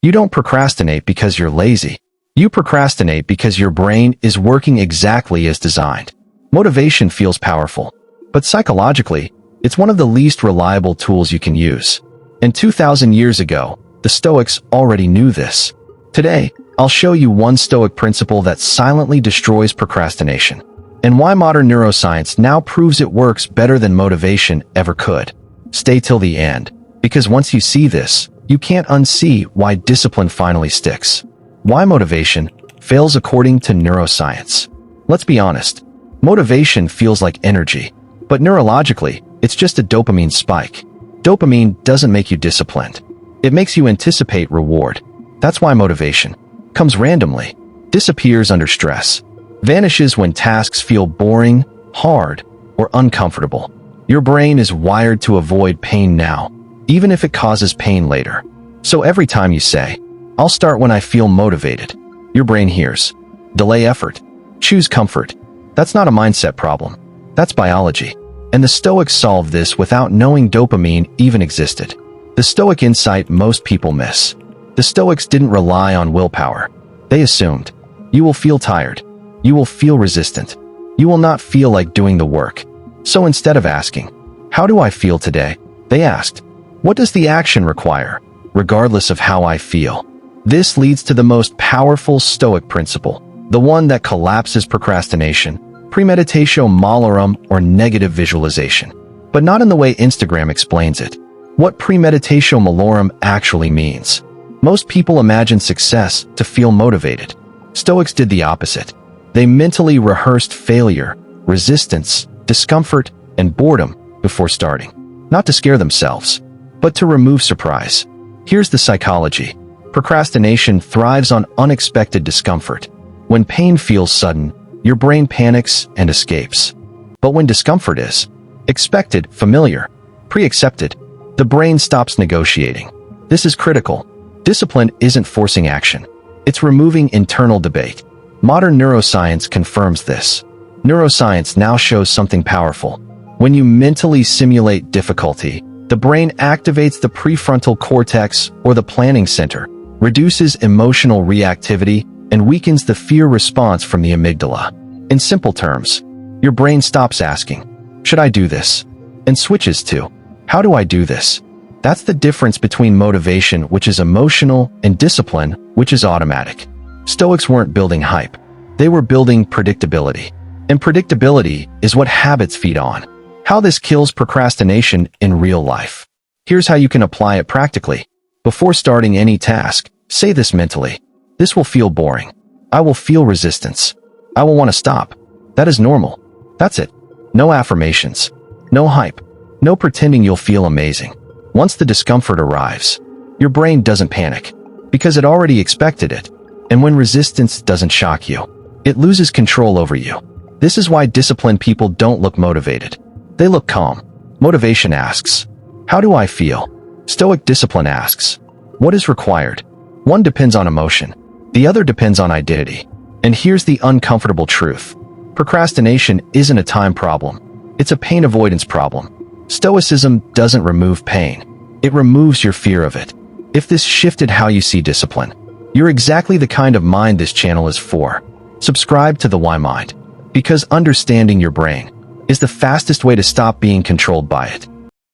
You don't procrastinate because you're lazy. You procrastinate because your brain is working exactly as designed. Motivation feels powerful, but psychologically, it's one of the least reliable tools you can use. And 2,000 years ago, the Stoics already knew this. Today, I'll show you one Stoic principle that silently destroys procrastination, and why modern neuroscience now proves it works better than motivation ever could. Stay till the end, because once you see this, you can't unsee why discipline finally sticks. Why motivation fails according to neuroscience. Let's be honest, motivation feels like energy, but neurologically, it's just a dopamine spike. Dopamine doesn't make you disciplined. It makes you anticipate reward. That's why motivation comes randomly, disappears under stress, vanishes when tasks feel boring, hard, or uncomfortable. Your brain is wired to avoid pain now, even if it causes pain later. So every time you say, "I'll start when I feel motivated," your brain hears, "Delay effort. Choose comfort." That's not a mindset problem. That's biology. And the Stoics solved this without knowing dopamine even existed. The Stoic insight most people miss. The Stoics didn't rely on willpower. They assumed, you will feel tired. You will feel resistant. You will not feel like doing the work. So instead of asking, "How do I feel today?" they asked, "What does the action require, regardless of how I feel?" This leads to the most powerful Stoic principle, the one that collapses procrastination, premeditatio malorum, or negative visualization. But not in the way Instagram explains it. What premeditatio malorum actually means. Most people imagine success to feel motivated. Stoics did the opposite. They mentally rehearsed failure, resistance, discomfort, and boredom before starting. Not to scare themselves, but to remove surprise. Here's the psychology. Procrastination thrives on unexpected discomfort. When pain feels sudden, your brain panics and escapes. But when discomfort is expected, familiar, pre-accepted, the brain stops negotiating. This is critical. Discipline isn't forcing action. It's removing internal debate. Modern neuroscience confirms this. Neuroscience now shows something powerful. When you mentally simulate difficulty, the brain activates the prefrontal cortex, or the planning center, reduces emotional reactivity, and weakens the fear response from the amygdala. In simple terms, your brain stops asking, "Should I do this?" and switches to, "How do I do this?" That's the difference between motivation, which is emotional, and discipline, which is automatic. Stoics weren't building hype. They were building predictability. And predictability is what habits feed on. How this kills procrastination in real life. Here's how you can apply it practically. Before starting any task, say this mentally. "This will feel boring. I will feel resistance. I will want to stop. That is normal." That's it. No affirmations. No hype. No pretending you'll feel amazing. Once the discomfort arrives, your brain doesn't panic, because it already expected it. And when resistance doesn't shock you, it loses control over you. This is why disciplined people don't look motivated. They look calm. Motivation asks, "How do I feel?" Stoic discipline asks, "What is required?" One depends on emotion. The other depends on identity. And here's the uncomfortable truth. Procrastination isn't a time problem. It's a pain avoidance problem. Stoicism doesn't remove pain. It removes your fear of it. If this shifted how you see discipline, you're exactly the kind of mind this channel is for. Subscribe to the Why Mind, because understanding your brain is the fastest way to stop being controlled by it.